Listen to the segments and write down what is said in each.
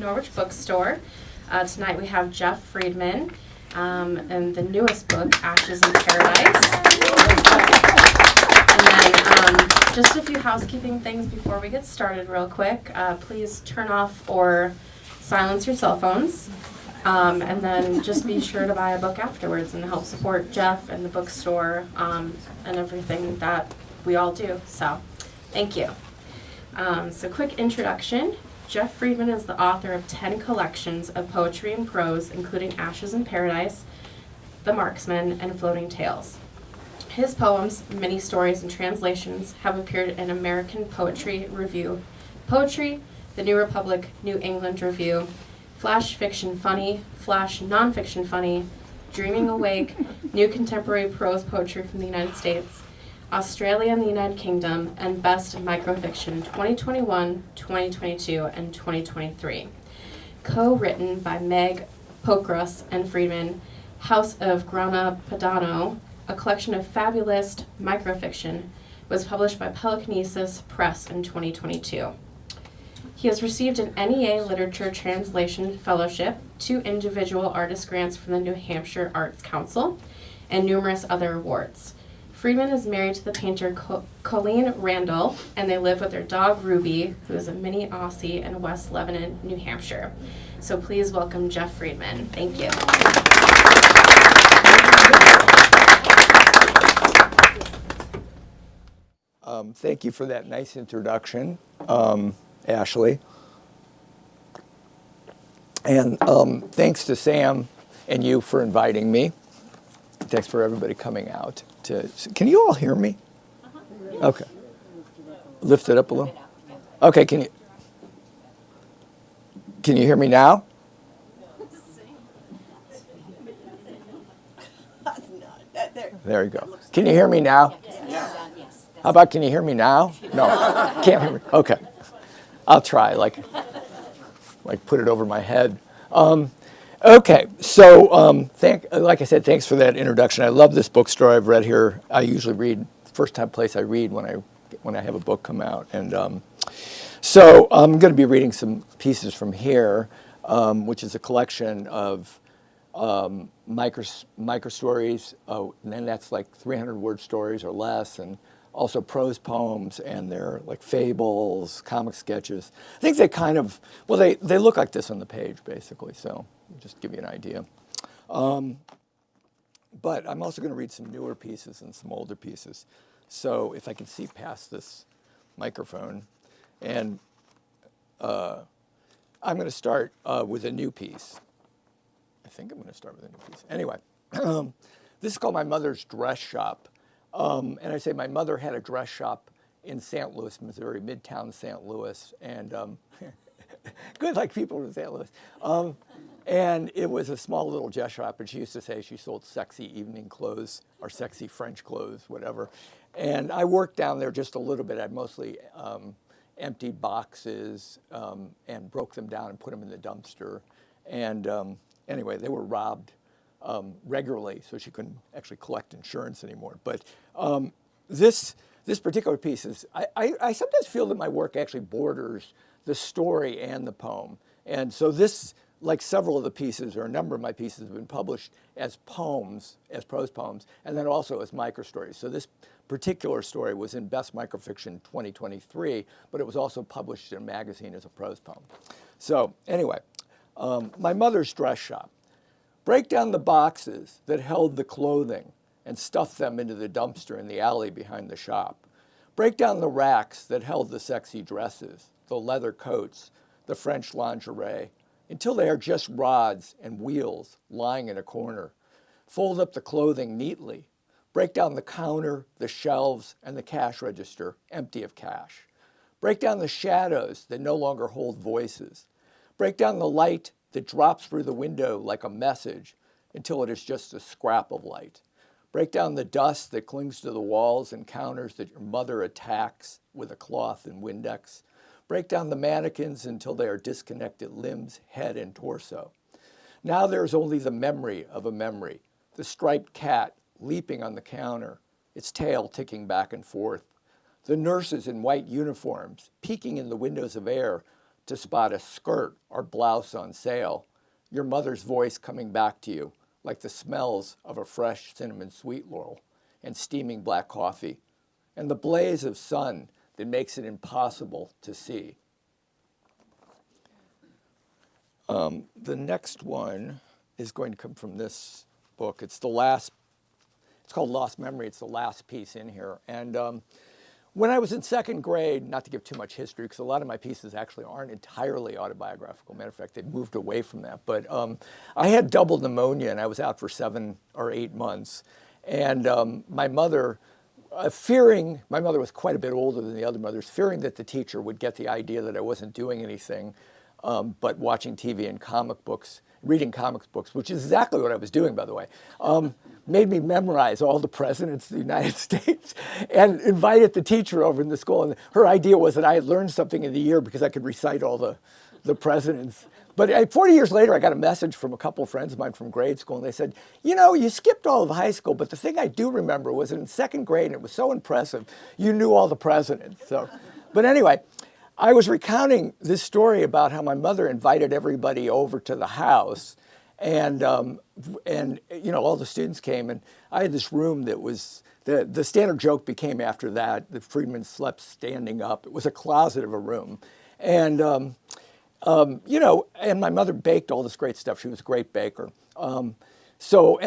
Norwich Bookstore. Tonight we have Jeff Friedman and the newest book, Ashes in Paradise. And then just a few housekeeping things before we get started real quick. Please turn off or silence your cell phones. And then just be sure to buy a book afterwards and help support Jeff and the bookstore and everything that we all do. So thank you. So quick introduction. Jeff Friedman is the author of 10 collections of poetry and prose, including Ashes in Paradise, The Marksman, and Floating Tales. His poems, many stories, and translations have appeared in American Poetry Review, Poetry, The New Republic, New England Review, Flash Fiction Funny, Flash Nonfiction Funny, Dreaming Awake, New Contemporary Prose Poetry from the United States, Australia and the United Kingdom, and Best Microfiction 2021, 2022, and 2023. Co-written by Meg Pokrass and Friedman, House of Grana Padano, a collection of fabulist microfiction, was published by Pelekinesis Press in 2022. He has received an NEA Literature Translation Fellowship, 2 individual artist grants from the New Hampshire Arts Council, and numerous other awards. Friedman is married to the painter Colleen Randall, and they live with their dog Ruby, who is a mini Aussie in West Lebanon, New Hampshire. So please welcome Jeff Friedman. Thank you. Thank you for that nice introduction, Ashley. And thanks to Sam and you for inviting me. Thanks for everybody coming out. Can you all hear me? Okay. Lift it up a little. Okay, can you hear me now? There you go. Can you hear me now? How about, can you hear me now? No, can't hear me. Okay. I'll try, like put it over my head. Okay, so like I said, thanks for that introduction. I love this bookstore. I've read here. I usually read, first time place I read when I have a book come out. And so I'm going to be reading some pieces from here, which is a collection of micro stories, and then that's like 300-word stories or less, and also prose poems, and they're like fables, comic sketches. I think they kind of, well, they look like this on the page, basically, so just give you an idea. But I'm also going to read some newer pieces and some older pieces. So if I can see past this microphone, and I'm going to start with a new piece. I think I'm going to start with a new piece. Anyway, this is called My Mother's Dress Shop. And I say my mother had a dress shop in St. Louis, Missouri, Midtown St. Louis, and good like people in St. Louis. And it was a small little dress shop, and she used to say she sold sexy evening clothes or sexy French clothes, whatever. And I worked down there just a little bit. I mostly emptied boxes and broke them down and put them in the dumpster. And anyway, they were robbed regularly, so she couldn't actually collect insurance anymore. But this particular piece is, I sometimes feel that my work actually borders the story and the poem. And so this, like several of the pieces, or a number of my pieces, have been published as poems, as prose poems, and then also as microstories. So this particular story was in Best Microfiction 2023, but it was also published in a magazine as a prose poem. So anyway, My Mother's Dress Shop. Break down the boxes that held the clothing and stuff them into the dumpster in the alley behind the shop. Break down the racks that held the sexy dresses, the leather coats, the French lingerie, until they are just rods and wheels lying in a corner. Fold up the clothing neatly. Break down the counter, the shelves, and the cash register, empty of cash. Break down the shadows that no longer hold voices. Break down the light that drops through the window like a message until it is just a scrap of light. Break down the dust that clings to the walls and counters that your mother attacks with a cloth and Windex. Break down the mannequins until they are disconnected limbs, head, and torso. Now there is only the memory of a memory, the striped cat leaping on the counter, its tail ticking back and forth. The nurses in white uniforms, peeking in the windows of air, to spot a skirt or blouse on sale, your mother's voice coming back to you like the smells of a fresh cinnamon sweet laurel and steaming black coffee, and the blaze of sun that makes it impossible to see. The next one is going to come from this book. It's called Lost Memory. It's the last piece in here. And when I was in second grade, not to give too much history, because a lot of my pieces actually aren't entirely autobiographical. Matter of fact, they've moved away from that. But I had double pneumonia, and I was out for 7 or 8 months. And my mother was quite a bit older than the other mothers, fearing that the teacher would get the idea that I wasn't doing anything but watching TV and comic books, reading comic books, which is exactly what I was doing, by the way, made me memorize all the presidents of the United States and invited the teacher over in the school. And her idea was that I had learned something in the year because I could recite all the presidents. But 40 years later, I got a message from a couple of friends of mine from grade school, and they said, you know, you skipped all of high school, but the thing I do remember was in second grade, and it was so impressive, you knew all the presidents. So, but anyway, I was recounting this story about how my mother invited everybody over to the house, and you know, all the students came, and I had this room that was, the standard joke became after that Friedman slept standing up. It was a closet of a room. And, you know, and my mother baked all this great stuff. She was a great baker. And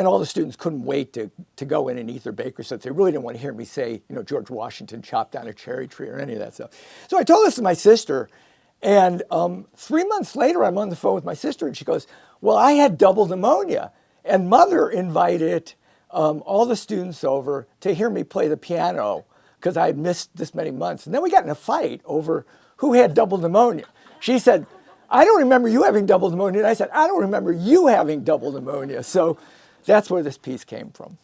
all the students couldn't wait to go in and eat their baker stuff. They really didn't want to hear me say, you know, George Washington chopped down a cherry tree or any of that stuff. So I told this to my sister, and 3 months later, I'm on the phone with my sister, and she goes, well, I had double pneumonia, and Mother invited all the students over to hear me play the piano because I had missed this many months. And then we got in a fight over who had double pneumonia. She said, I don't remember you having double pneumonia. And I said, I don't remember you having double pneumonia. So that's where this piece came from.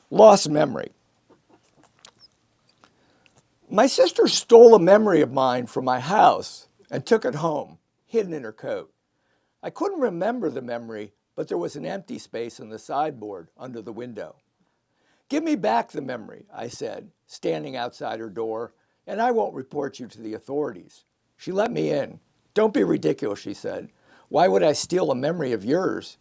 Lost memory. My sister stole a memory of mine from my house and took it home, hidden in her coat. I couldn't remember the memory, but there was an empty space in the sideboard under the window. Give me back the memory, I said, standing outside her door, and I won't report you to the authorities. She let me in. Don't be ridiculous, she said. Why would I steal a memory of yours?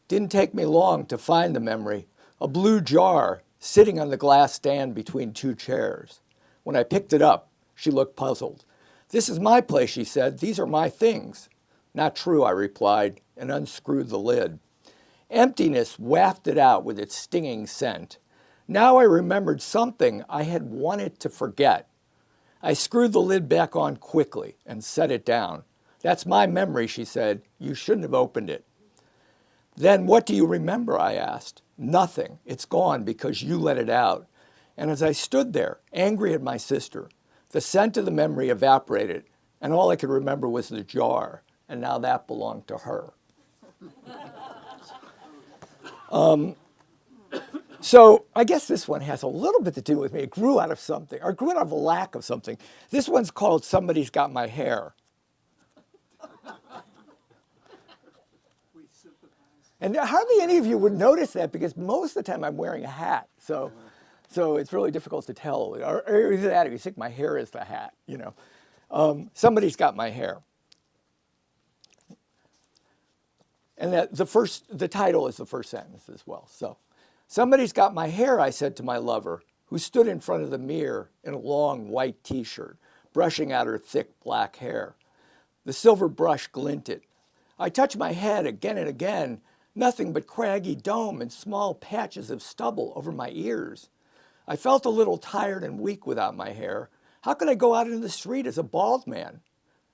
Didn't take me long to find the memory, a blue jar sitting on the glass stand between 2 chairs. When I picked it up, she looked puzzled. This is my place, she said. These are my things. Not true, I replied, and unscrewed the lid. Emptiness wafted out with its stinging scent. Now I remembered something I had wanted to forget. I screwed the lid back on quickly and set it down. That's my memory, she said. You shouldn't have opened it. Then what do you remember, I asked. Nothing. It's gone because you let it out. And as I stood there, angry at my sister, the scent of the memory evaporated, and all I could remember was the jar, and now that belonged to her. So I guess this one has a little bit to do with me. It grew out of something, or grew out of a lack of something. This one's called Somebody's Got My Hair. And hardly any of you would notice that because most of the time I'm wearing a hat. So it's really difficult to tell. Or either that or you think my hair is the hat, you know. Somebody's got my hair. And the title is the first sentence as well. So, somebody's got my hair, I said to my lover, who stood in front of the mirror in a long white t-shirt, brushing out her thick black hair. The silver brush glinted. I touched my head again and again, nothing but craggy dome and small patches of stubble over my ears. I felt a little tired and weak without my hair. How could I go out into the street as a bald man?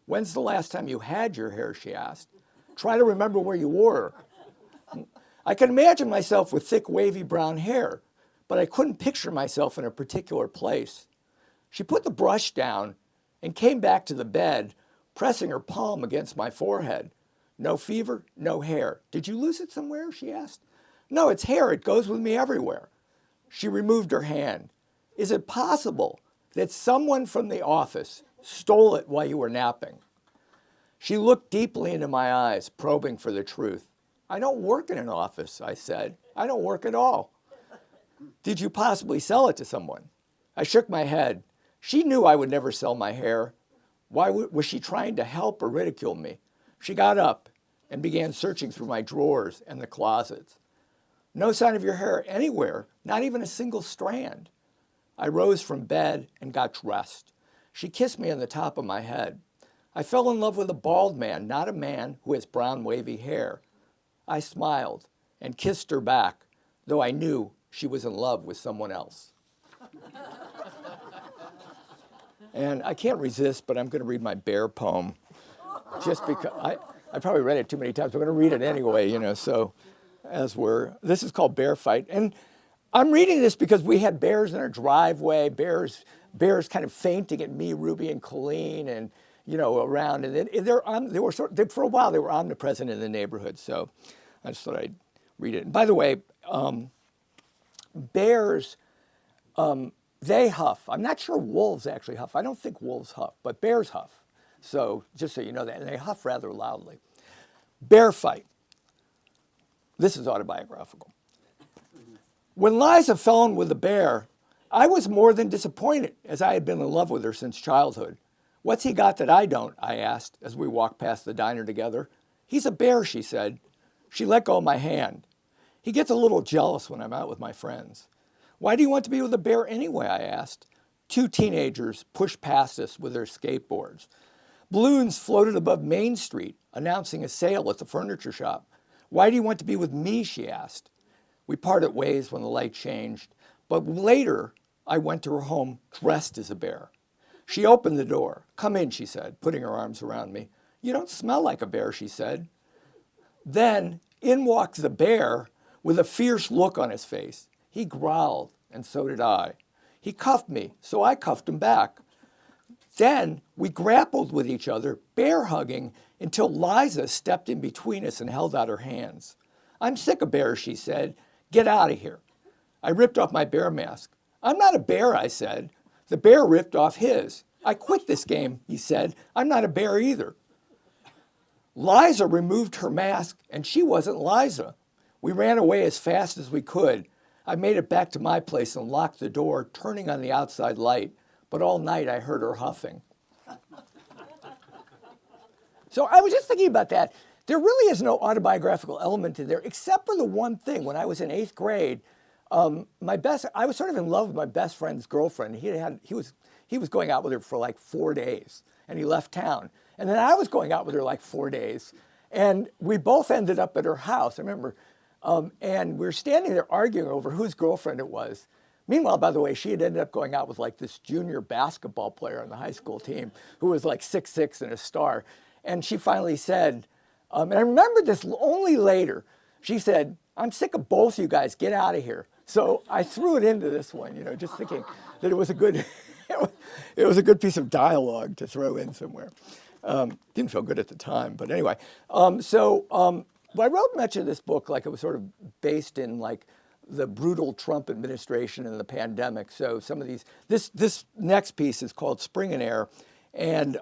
When's the last time you had your hair, she asked. Try to remember where you were. I could imagine myself with thick, wavy brown hair, but I couldn't picture myself in a particular place. She put the brush down and came back to the bed, pressing her palm against my forehead. No fever, no hair. Did you lose it somewhere, she asked. No, it's hair. It goes with me everywhere. She removed her hand. Is it possible that someone from the office stole it while you were napping? She looked deeply into my eyes, probing for the truth. I don't work in an office, I said. I don't work at all. Did you possibly sell it to someone? I shook my head. She knew I would never sell my hair. Why was she trying to help or ridicule me? She got up and began searching through my drawers and the closets. No sign of your hair anywhere, not even a single strand. I rose from bed and got dressed. She kissed me on the top of my head. I fell in love with a bald man, not a man who has brown wavy hair. I smiled and kissed her back, though I knew she was in love with someone else. And I can't resist, but I'm going to read my bear poem, just because I probably read it too many times. I'm going to read it anyway, so this is called Bear Fight. And I'm reading this because we had bears in our driveway, bears kind of fainting at me, Ruby, and Colleen, and around. And for a while they were omnipresent in the neighborhood. So I just thought I'd read it. And by the way, bears, they huff. I'm not sure wolves actually huff. I don't think wolves huff, but bears huff. So just so you know that, and they huff rather loudly. Bear Fight. This is autobiographical. When Liza fell in with the bear, I was more than disappointed, as I had been in love with her since childhood. What's he got that I don't? I asked as we walked past the diner together. He's a bear, she said. She let go of my hand. He gets a little jealous when I'm out with my friends. Why do you want to be with a bear anyway? I asked. Two teenagers pushed past us with their skateboards. Balloons floated above Main Street, announcing a sale at the furniture shop. Why do you want to be with me? She asked. We parted ways when the light changed, but later I went to her home dressed as a bear. She opened the door. Come in, she said, putting her arms around me. You don't smell like a bear, she said. Then in walked the bear with a fierce look on his face. He growled, and so did I. He cuffed me, so I cuffed him back. Then we grappled with each other, bear hugging, until Liza stepped in between us and held out her hands. I'm sick of bears, she said. Get out of here. I ripped off my bear mask. I'm not a bear, I said. The bear ripped off his. I quit this game, he said. I'm not a bear either. Liza removed her mask, and she wasn't Liza. We ran away as fast as we could. I made it back to my place and locked the door, turning on the outside light. But all night I heard her huffing. So I was just thinking about that. There really is no autobiographical element in there, except for the one thing. When I was in 8th grade, I was sort of in love with my best friend's girlfriend. He was going out with her for like 4 days, and he left town. And then I was going out with her like 4 days, and we both ended up at her house. I remember, and we were standing there arguing over whose girlfriend it was. Meanwhile, by the way, she had ended up going out with like this junior basketball player on the high school team who was like 6'6" and a star. And she finally said, and I remember this only later, she said, I'm sick of both you guys, get out of here. So I threw it into this one, just thinking that it was a good, it was a good piece of dialogue to throw in somewhere. Didn't feel good at the time, but anyway. I wrote much of this book like it was sort of based in like the brutal Trump administration and the pandemic. So some of these, this next piece is called Spring and Air, and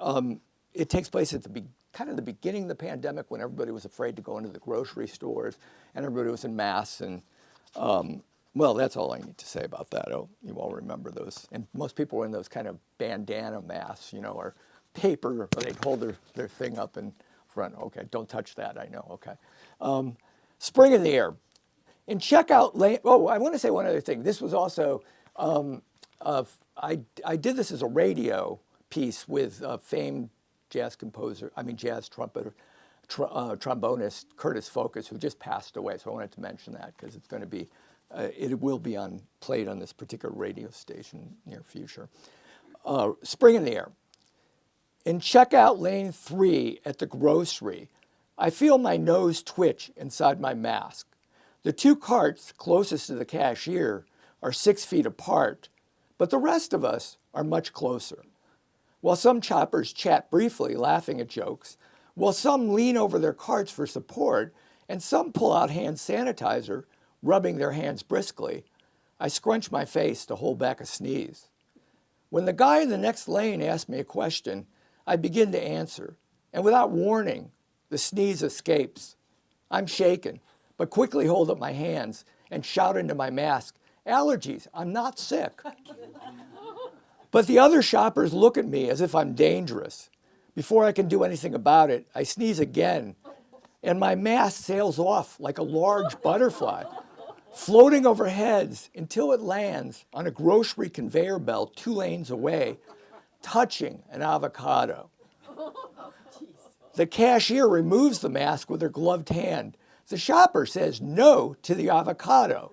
it takes place at kind of the beginning of the pandemic when everybody was afraid to go into the grocery stores and everybody was in masks. And well, that's all I need to say about that. Oh, you all remember those. And most people were in those kind of bandana masks, or paper, or they'd hold their thing up in front. Okay, don't touch that, I know, okay. Spring in the Air. In checkout lane, I want to say one other thing. This was also, I did this as a radio piece with famed jazz trumpeter, trombonist Curtis Focus, who just passed away. So I wanted to mention that because it's going to be, it will be played on this particular radio station near future. Spring in the Air. In checkout lane 3 at the grocery, I feel my nose twitch inside my mask. The 2 carts closest to the cashier are 6 feet apart, but the rest of us are much closer. While some shoppers chat briefly, laughing at jokes, while some lean over their carts for support, and some pull out hand sanitizer, rubbing their hands briskly, I scrunch my face to hold back a sneeze. When the guy in the next lane asks me a question, I begin to answer, and without warning, the sneeze escapes. I'm shaken, but quickly hold up my hands and shout into my mask, allergies, I'm not sick. But the other shoppers look at me as if I'm dangerous. Before I can do anything about it, I sneeze again, and my mask sails off like a large butterfly, floating over heads until it lands on a grocery conveyor belt 2 lanes away, touching an avocado. The cashier removes the mask with her gloved hand. The shopper says no to the avocado,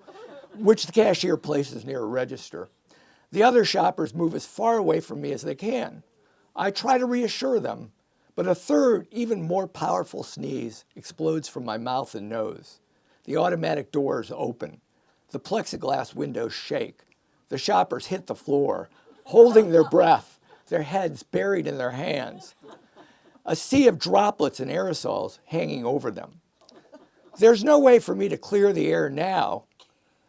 which the cashier places near a register. The other shoppers move as far away from me as they can. I try to reassure them, but a third, even more powerful sneeze explodes from my mouth and nose. The automatic doors open. The plexiglass windows shake. The shoppers hit the floor, holding their breath, their heads buried in their hands. A sea of droplets and aerosols hanging over them. There's no way for me to clear the air now.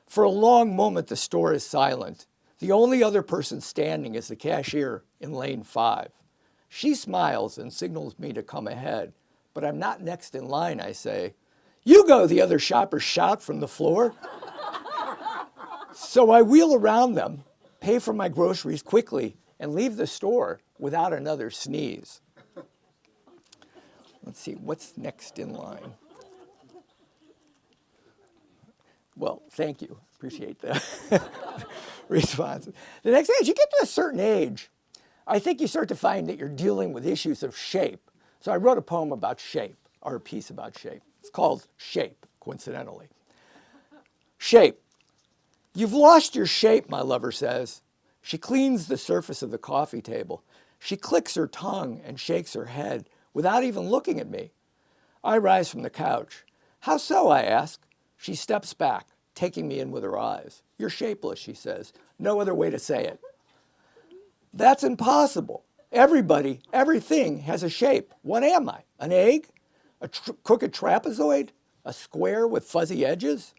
For a long moment, the store is silent. The only other person standing is the cashier in lane 5. She smiles and signals me to come ahead, but I'm not next in line, I say. You go, the other shoppers shout from the floor. So I wheel around them, pay for my groceries quickly, and leave the store without another sneeze. Let's see, what's next in line? Well, thank you. Appreciate the response. The next thing is you get to a certain age, I think you start to find that you're dealing with issues of shape. So I wrote a poem about shape, or a piece about shape. It's called Shape, coincidentally. Shape. You've lost your shape, my lover says. She cleans the surface of the coffee table. She clicks her tongue and shakes her head without even looking at me. I rise from the couch. How so, I ask. She steps back, taking me in with her eyes. You're shapeless, she says. No other way to say it. That's impossible. Everybody, everything has a shape. What am I? An egg? A crooked trapezoid? A square with fuzzy edges?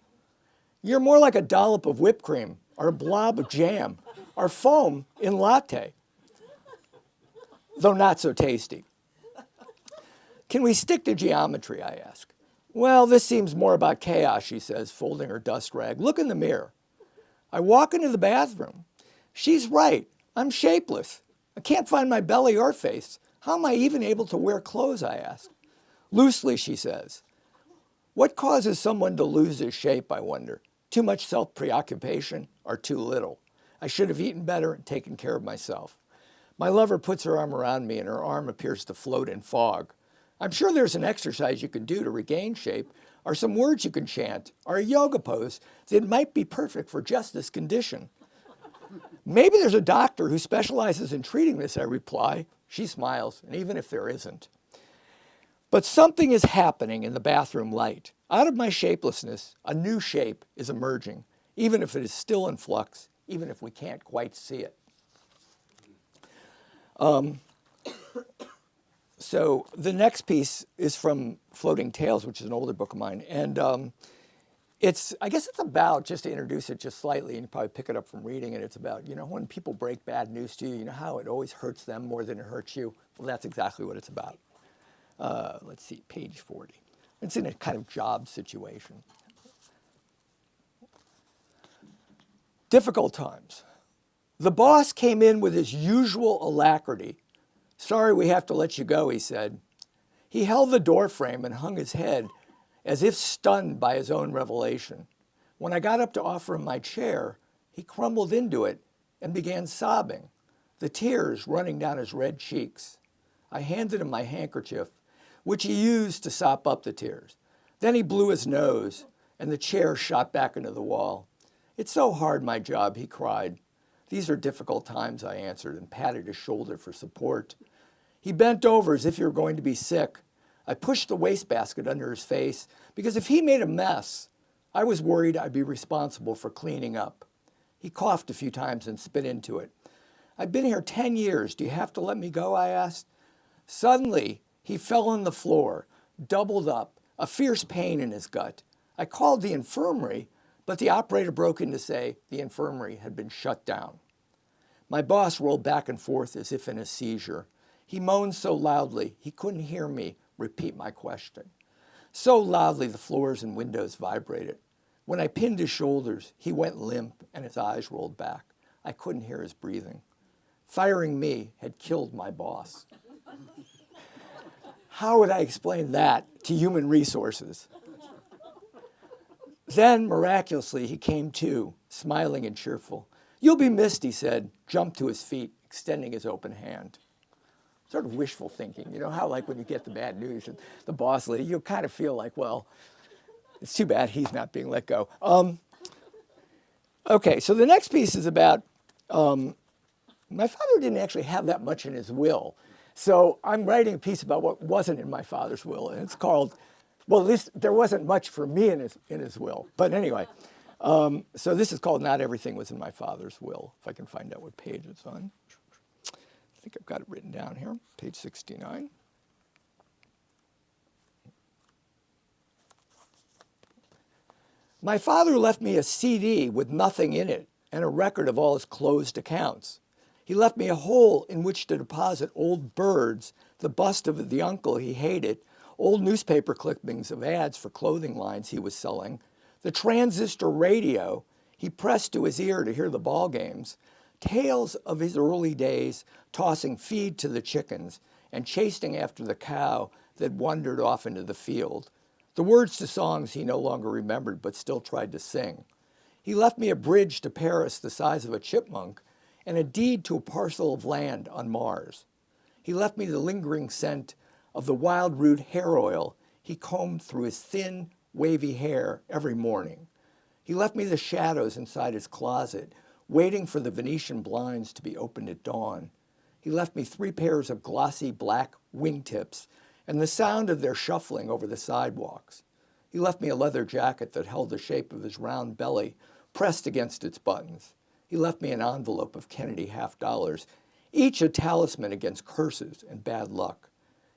You're more like a dollop of whipped cream, or a blob of jam, or foam in latte, though not so tasty. Can we stick to geometry, I ask. Well, this seems more about chaos, she says, folding her dust rag. Look in the mirror. I walk into the bathroom. She's right. I'm shapeless. I can't find my belly or face. How am I even able to wear clothes, I ask. Loosely, she says. What causes someone to lose his shape, I wonder? Too much self-preoccupation or too little? I should have eaten better and taken care of myself. My lover puts her arm around me and her arm appears to float in fog. I'm sure there's an exercise you can do to regain shape, or some words you can chant, or a yoga pose that might be perfect for just this condition. Maybe there's a doctor who specializes in treating this, I reply. She smiles, and even if there isn't. But something is happening in the bathroom light. Out of my shapelessness, a new shape is emerging, even if it is still in flux, even if we can't quite see it. So the next piece is from Floating Tales, which is an older book of mine. And I guess it's about, just to introduce it just slightly, and you probably pick it up from reading it, it's about, when people break bad news to you, you know how it always hurts them more than it hurts you? Well, that's exactly what it's about. Let's see, page 40. It's in a kind of job situation. Difficult times. The boss came in with his usual alacrity. Sorry, we have to let you go, he said. He held the door frame and hung his head as if stunned by his own revelation. When I got up to offer him my chair, he crumbled into it and began sobbing, the tears running down his red cheeks. I handed him my handkerchief, which he used to sop up the tears. Then he blew his nose, and the chair shot back into the wall. It's so hard, my job, he cried. These are difficult times, I answered, and patted his shoulder for support. He bent over as if he were going to be sick. I pushed the wastebasket under his face, because if he made a mess, I was worried I'd be responsible for cleaning up. He coughed a few times and spit into it. I've been here 10 years. Do you have to let me go, I asked. Suddenly, he fell on the floor, doubled up, a fierce pain in his gut. I called the infirmary, but the operator broke in to say the infirmary had been shut down. My boss rolled back and forth as if in a seizure. He moaned so loudly he couldn't hear me repeat my question. So loudly the floors and windows vibrated. When I pinned his shoulders, he went limp and his eyes rolled back. I couldn't hear his breathing. Firing me had killed my boss. How would I explain that to human resources? Then, miraculously, he came to, smiling and cheerful. You'll be missed, he said, jumped to his feet, extending his open hand. Sort of wishful thinking. You know how, like, when you get the bad news and the boss lady, you kind of feel like, well, it's too bad he's not being let go. Okay, so the next piece is about, my father didn't actually have that much in his will. So I'm writing a piece about what wasn't in my father's will, and it's called, well, at least there wasn't much for me in his will. But anyway, so this is called Not Everything Was in My Father's Will, if I can find out what page it's on. I think I've got it written down here, page 69. My father left me a CD with nothing in it and a record of all his closed accounts. He left me a hole in which to deposit old birds, the bust of the uncle he hated, old newspaper clippings of ads for clothing lines he was selling, the transistor radio he pressed to his ear to hear the ball games, tales of his early days tossing feed to the chickens and chasing after the cow that wandered off into the field, the words to songs he no longer remembered but still tried to sing. He left me a bridge to Paris the size of a chipmunk and a deed to a parcel of land on Mars. He left me the lingering scent of the wild root hair oil he combed through his thin, wavy hair every morning. He left me the shadows inside his closet, waiting for the Venetian blinds to be opened at dawn. He left me 3 pairs of glossy black wingtips and the sound of their shuffling over the sidewalks. He left me a leather jacket that held the shape of his round belly pressed against its buttons. He left me an envelope of Kennedy $50, each a talisman against curses and bad luck.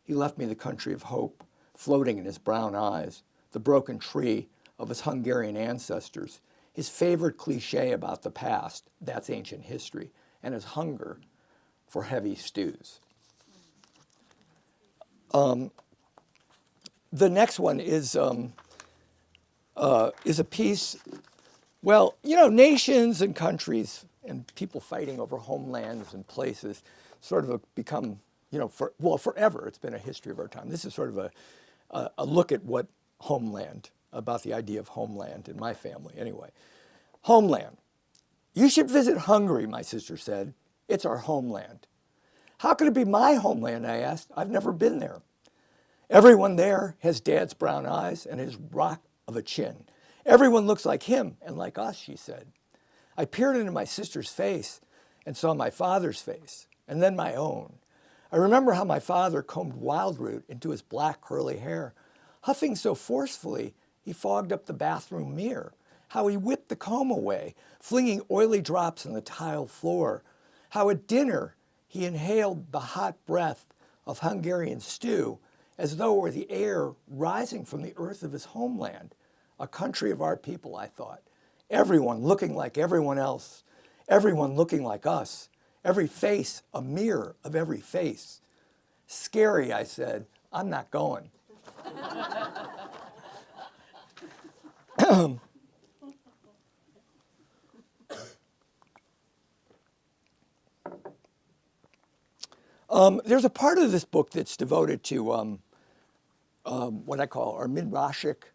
He left me the country of hope, floating in his brown eyes, the broken tree of his Hungarian ancestors, his favorite cliche about the past, that's ancient history, and his hunger for heavy stews. The next one is a piece. Well, you know, nations and countries and people fighting over homelands and places sort of become, you know, forever. It's been a history of our time. This is sort of a look at what homeland, about the idea of homeland in my family anyway. Homeland. You should visit Hungary, my sister said. It's our homeland. How could it be my homeland, I asked. I've never been there. Everyone there has Dad's brown eyes and his rock of a chin. Everyone looks like him and like us, she said. I peered into my sister's face and saw my father's face, and then my own. I remember how my father combed wildroot into his black curly hair, huffing so forcefully he fogged up the bathroom mirror, how he whipped the comb away, flinging oily drops on the tile floor, how at dinner he inhaled the hot breath of Hungarian stew as though it were the air rising from the earth of his homeland. A country of our people, I thought. Everyone looking like everyone else. Everyone looking like us. Every face a mirror of every face. Scary, I said. I'm not going. There's a part of this book that's devoted to what I call our midrashic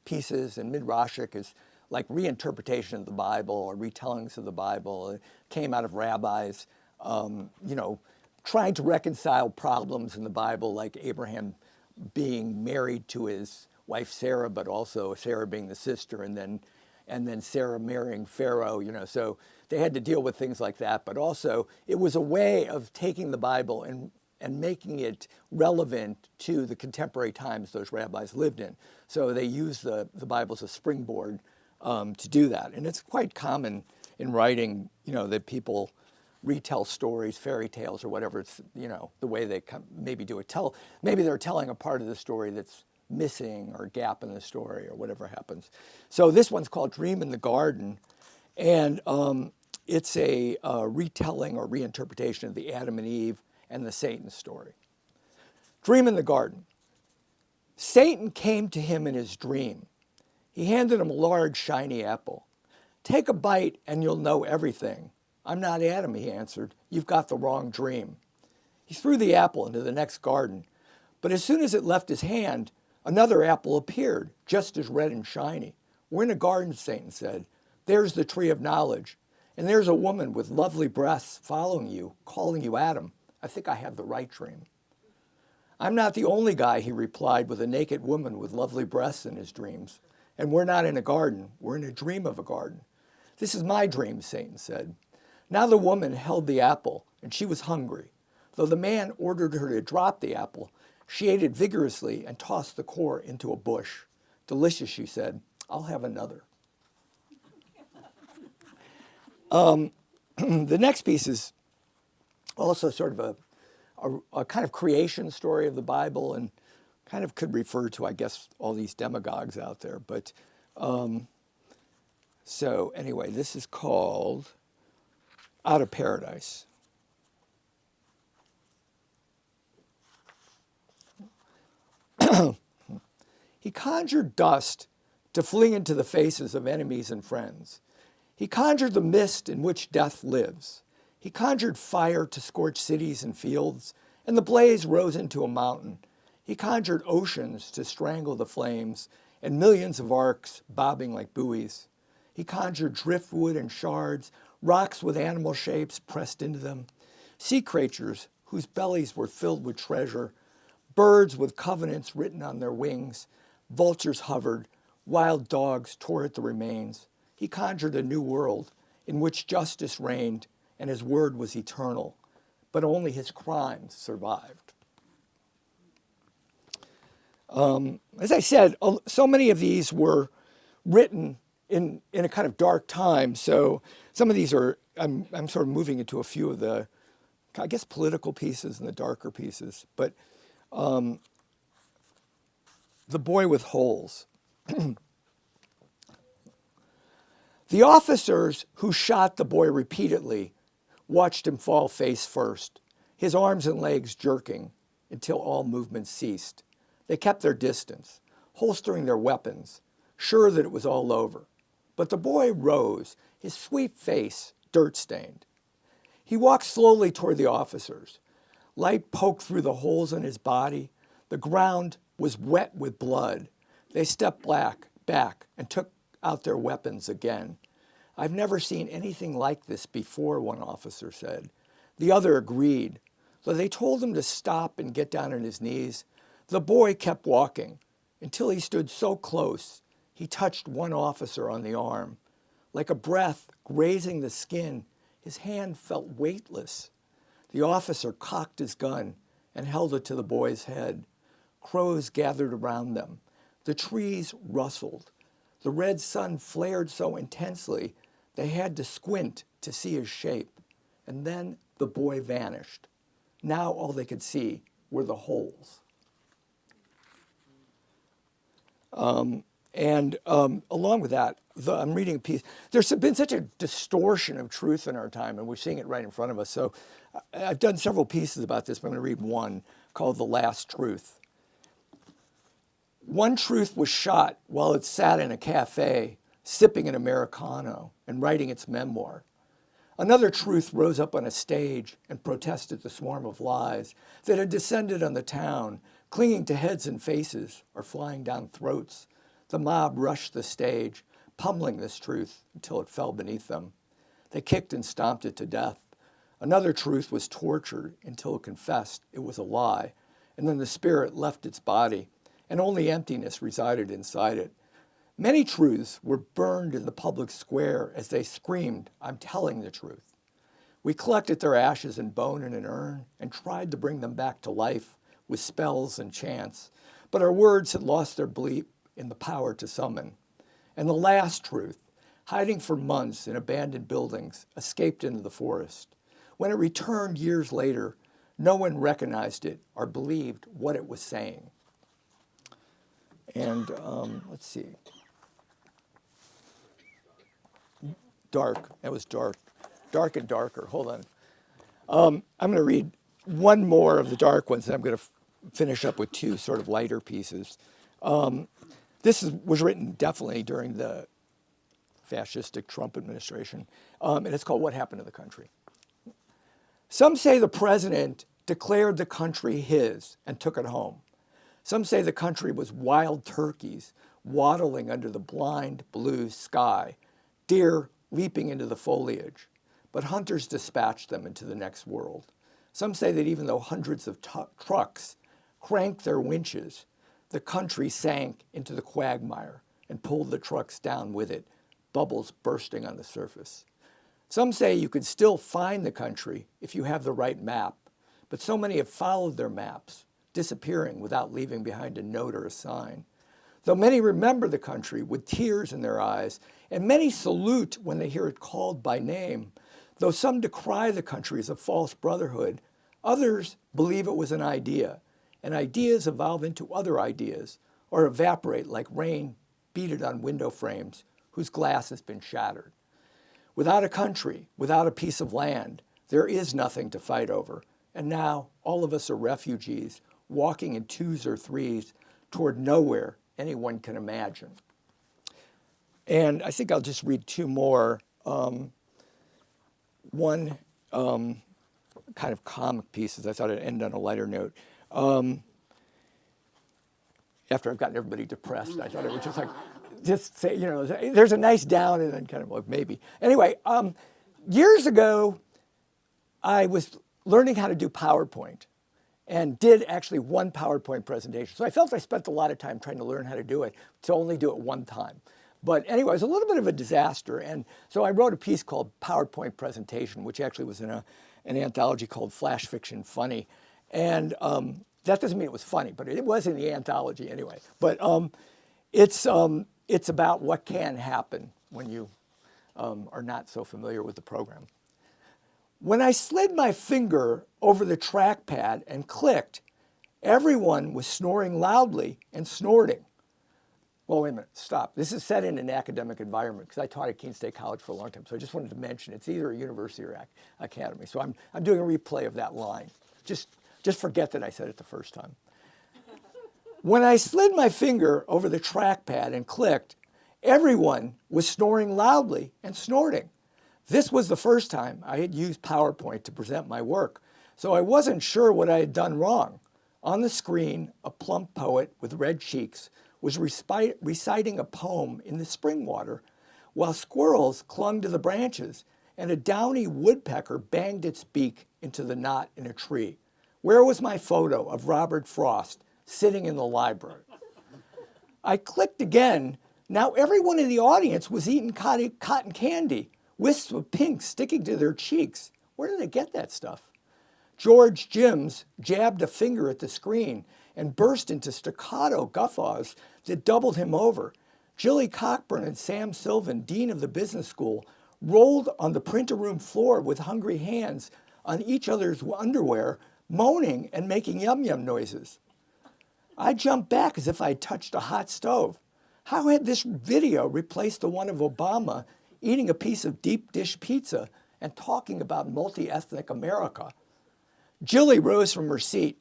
pieces, and midrashic is like reinterpretation of the Bible or retellings of the Bible. It came out of rabbis, you know, trying to reconcile problems in the Bible, like Abraham being married to his wife Sarah, but also Sarah being the sister, and then Sarah marrying Pharaoh. You know, so they had to deal with things like that. But also, it was a way of taking the Bible and making it relevant to the contemporary times those rabbis lived in. So they used the Bible as a springboard to do that. And it's quite common in writing, you know, that people retell stories, fairy tales or whatever. It's, you know, the way they maybe do it. Maybe they're telling a part of the story that's missing or a gap in the story or whatever happens. So this one's called Dream in the Garden. And it's a retelling or reinterpretation of the Adam and Eve and the Satan story. Dream in the Garden. Satan came to him in his dream. He handed him a large, shiny apple. Take a bite and you'll know everything. I'm not Adam, he answered. You've got the wrong dream. He threw the apple into the next garden, But as soon as it left his hand, another apple appeared, just as red and shiny. We're in a garden, Satan said. There's the tree of knowledge. And there's a woman with lovely breasts following you, calling you Adam. I think I have the right dream. I'm not the only guy, he replied, with a naked woman with lovely breasts in his dreams. And we're not in a garden. We're in a dream of a garden. This is my dream, Satan said. Now the woman held the apple, and she was hungry. Though the man ordered her to drop the apple, she ate it vigorously and tossed the core into a bush. Delicious, she said. I'll have another. The next piece is also sort of a kind of creation story of the Bible, and kind of could refer to, I guess, all these demagogues out there. But so anyway, this is called Out of Paradise. He conjured dust to fling into the faces of enemies and friends. He conjured the mist in which death lives. He conjured fire to scorch cities and fields, and the blaze rose into a mountain. He conjured oceans to strangle the flames, and millions of arcs bobbing like buoys. He conjured driftwood and shards, rocks with animal shapes pressed into them, sea creatures whose bellies were filled with treasure, birds with covenants written on their wings, vultures hovered, wild dogs tore at the remains. He conjured a new world in which justice reigned and his word was eternal, but only his crimes survived. As I said, so many of these were written in a kind of dark time. So some of these are, I'm sort of moving into a few of the, I guess, political pieces and the darker pieces. But The Boy with Holes. The officers who shot the boy repeatedly watched him fall face first, his arms and legs jerking until all movement ceased. They kept their distance, holstering their weapons, sure that it was all over. But the boy rose, his sweet face dirt-stained. He walked slowly toward the officers. Light poked through the holes in his body. The ground was wet with blood. They stepped back and took out their weapons again. I've never seen anything like this before, one officer said. The other agreed. So they told him to stop and get down on his knees. The boy kept walking until he stood so close he touched one officer on the arm. Like a breath grazing the skin, his hand felt weightless. The officer cocked his gun and held it to the boy's head. Crows gathered around them. The trees rustled. The red sun flared so intensely they had to squint to see his shape. And then the boy vanished. Now all they could see were the holes. Along with that, I'm reading a piece. There's been such a distortion of truth in our time, and we're seeing it right in front of us. So I've done several pieces about this, but I'm going to read one called The Last Truth. One truth was shot while it sat in a cafe, sipping an Americano and writing its memoir. Another truth rose up on a stage and protested the swarm of lies that had descended on the town, clinging to heads and faces or flying down throats. The mob rushed the stage, pummeling this truth until it fell beneath them. They kicked and stomped it to death. Another truth was tortured until it confessed it was a lie, and then the spirit left its body, and only emptiness resided inside it. Many truths were burned in the public square as they screamed, "I'm telling the truth." We collected their ashes and bone in an urn and tried to bring them back to life with spells and chants, but our words had lost their bleep in the power to summon. And the last truth, hiding for months in abandoned buildings, escaped into the forest. When it returned years later, no one recognized it or believed what it was saying. And let's see. Dark. That was dark. Dark and darker. Hold on. I'm going to read one more of the dark ones, and I'm going to finish up with two sort of lighter pieces. This was written definitely during the fascistic Trump administration, and it's called What Happened to the Country. Some say the president declared the country his and took it home. Some say the country was wild turkeys waddling under the blind blue sky, deer leaping into the foliage, but hunters dispatched them into the next world. Some say that even though hundreds of trucks cranked their winches, the country sank into the quagmire and pulled the trucks down with it, bubbles bursting on the surface. Some say you could still find the country if you have the right map, but so many have followed their maps, disappearing without leaving behind a note or a sign. Though many remember the country with tears in their eyes, and many salute when they hear it called by name, though some decry the country as a false brotherhood, others believe it was an idea, and ideas evolve into other ideas or evaporate like rain beaded on window frames whose glass has been shattered. Without a country, without a piece of land, there is nothing to fight over. And now all of us are refugees, walking in twos or threes toward nowhere anyone can imagine. And I think I'll just read two more. One kind of comic pieces. I thought I'd end on a lighter note. After I've gotten everybody depressed, I thought it was just like, just say, you know, there's a nice down and then kind of like maybe. Anyway, years ago, I was learning how to do PowerPoint and did actually one PowerPoint presentation. So I felt I spent a lot of time trying to learn how to do it to only do it one time. But anyway, it was a little bit of a disaster. And so I wrote a piece called PowerPoint Presentation, which actually was in an anthology called Flash Fiction Funny. And that doesn't mean it was funny, but it was in the anthology anyway. But it's about what can happen when you are not so familiar with the program. When I slid my finger over the trackpad and clicked, everyone was snoring loudly and snorting. Well, wait a minute, stop. This is set in an academic environment because I taught at Keene State College for a long time. So I just wanted to mention it's either a university or academy. So I'm doing a replay of that line. Just forget that I said it the first time. When I slid my finger over the trackpad and clicked, everyone was snoring loudly and snorting. This was the first time I had used PowerPoint to present my work, so I wasn't sure what I had done wrong. On the screen, a plump poet with red cheeks was reciting a poem in the spring water, while squirrels clung to the branches and a downy woodpecker banged its beak into the knot in a tree. Where was my photo of Robert Frost sitting in the library? I clicked again. Now everyone in the audience was eating cotton candy, wisps of pink sticking to their cheeks. Where did they get that stuff? George Jims jabbed a finger at the screen and burst into staccato guffaws that doubled him over. Jilly Cockburn and Sam Sylvan, dean of the business school, rolled on the printer room floor with hungry hands on each other's underwear, moaning and making yum-yum noises. I jumped back as if I had touched a hot stove. How had this video replaced the one of Obama eating a piece of deep dish pizza and talking about multi-ethnic America? Jilly rose from her seat.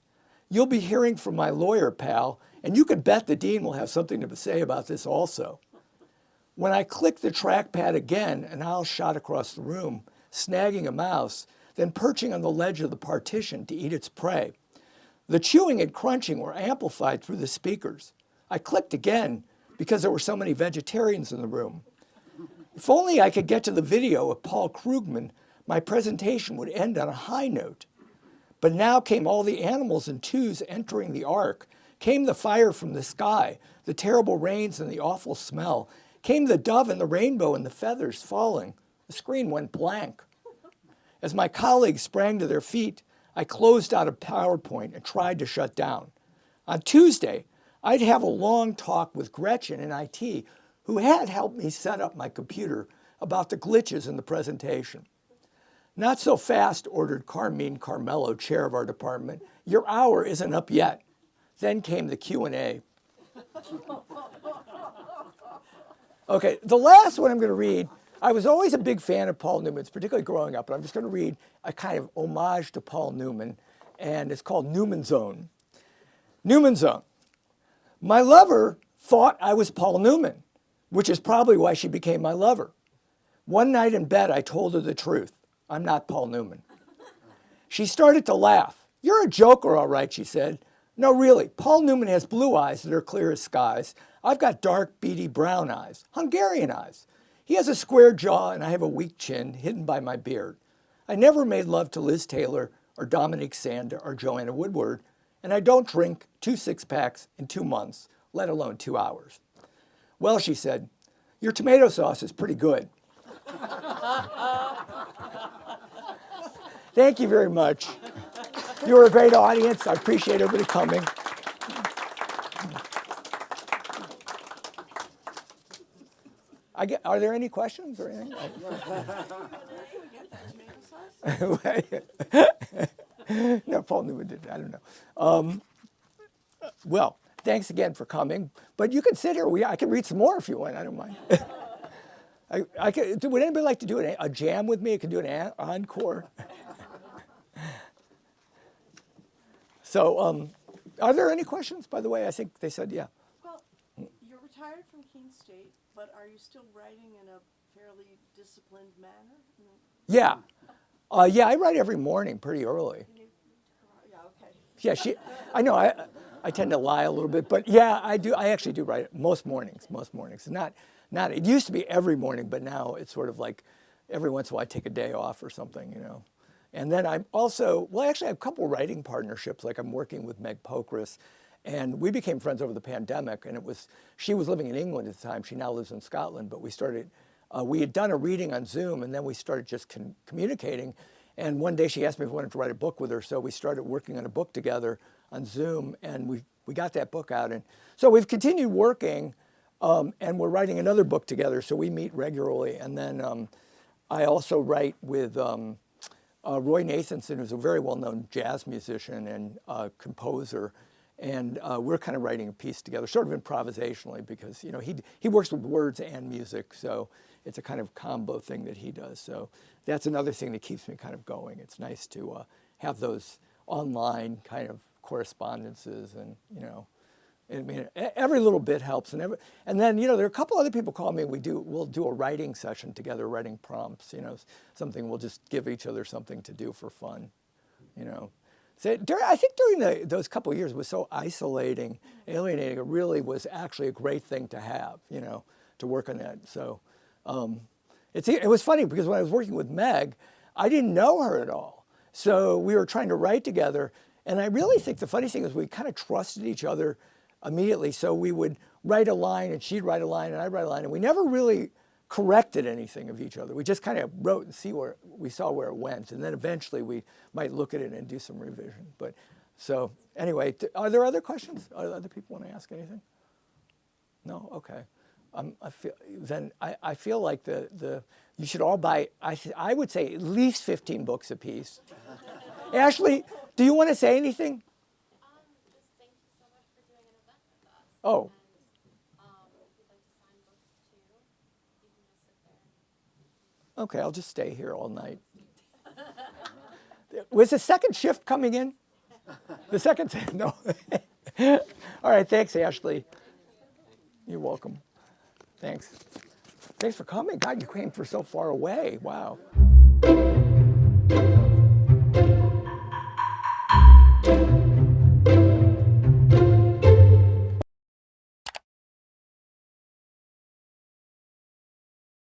You'll be hearing from my lawyer, pal, and you can bet the dean will have something to say about this also. When I clicked the trackpad again, an owl shot across the room, snagging a mouse, then perching on the ledge of the partition to eat its prey. The chewing and crunching were amplified through the speakers. I clicked again because there were so many vegetarians in the room. If only I could get to the video of Paul Krugman, my presentation would end on a high note. But now came all the animals in twos entering the ark, came the fire from the sky, the terrible rains and the awful smell, came the dove and the rainbow and the feathers falling. The screen went blank. As my colleagues sprang to their feet, I closed out of PowerPoint and tried to shut down. On Tuesday, I'd have a long talk with Gretchen in IT, who had helped me set up my computer, about the glitches in the presentation. Not so fast, ordered Carmine Carmelo, chair of our department. Your hour isn't up yet. Then came the Q&A. Okay, the last one I'm going to read, I was always a big fan of Paul Newman's, particularly growing up, but I'm just going to read a kind of homage to Paul Newman, and it's called Newman's Own. Newman's Own. My lover thought I was Paul Newman, which is probably why she became my lover. One night in bed, I told her the truth. I'm not Paul Newman. She started to laugh. You're a joker, all right, she said. No, really, Paul Newman has blue eyes that are clear as skies. I've got dark, beady brown eyes, Hungarian eyes. He has a square jaw and I have a weak chin hidden by my beard. I never made love to Liz Taylor or Dominique Sand or Joanna Woodward, and I don't drink 2 six-packs in 2 months, let alone 2 hours. Well, she said, your tomato sauce is pretty good. Thank you very much. You were a great audience. I appreciate everybody coming. Are there any questions or anything? No, Paul Newman did. I don't know. Well, thanks again for coming. But you can sit here. I can read some more if you want. I don't mind. Would anybody like to do a jam with me? I can do an encore. So, are there any questions, by the way? I think they said, yeah. Well, you're retired from Keene State, but are you still writing in a fairly disciplined manner? Yeah. Yeah, I write every morning pretty early. Yeah, okay. Yeah, I know, I tend to lie a little bit, but yeah, I do. I actually do write most mornings. Not, it used to be every morning, but now it's sort of like every once in a while I take a day off or something, you know. And then I'm also, well, actually I have a couple writing partnerships, like I'm working with Meg Pokrass, and we became friends over the pandemic, and she was living in England at the time, she now lives in Scotland, but we had done a reading on Zoom, and then we started just communicating, and one day she asked me if I wanted to write a book with her, so we started working on a book together on Zoom, and we got that book out, and so we've continued working, and we're writing another book together, so we meet regularly, and then I also write with Roy Nathanson, who's a very well-known jazz musician and composer, and we're kind of writing a piece together, sort of improvisationally, because you know he works with words and music, so it's a kind of combo thing that he does. So that's another thing that keeps me kind of going. It's nice to have those online kind of correspondences, and you know, I mean, every little bit helps, and then you know there are a couple other people call me. We'll do a writing session together, writing prompts. You know, something we'll just give each other something to do for fun. You know, so I think during those couple of years it was so isolating, alienating. It really was actually a great thing to have. You know, to work on that. So it was funny because when I was working with Meg, I didn't know her at all. So we were trying to write together, and I really think the funny thing is we kind of trusted each other immediately. So we would write a line and she'd write a line and I'd write a line, and we never really corrected anything of each other. We just kind of wrote and saw where it went. And then eventually we might look at it and do some revision. But so anyway, are there other questions? Are other people want to ask anything? No? Okay. I feel like you should all buy, I would say at least 15 books a piece. Ashley, do you want to say anything? Oh. Okay, I'll just stay here all night. Was the second shift coming in? The second? No. All right, thanks, Ashley. You're welcome. Thanks. Thanks for coming. God, you came from so far away. Wow.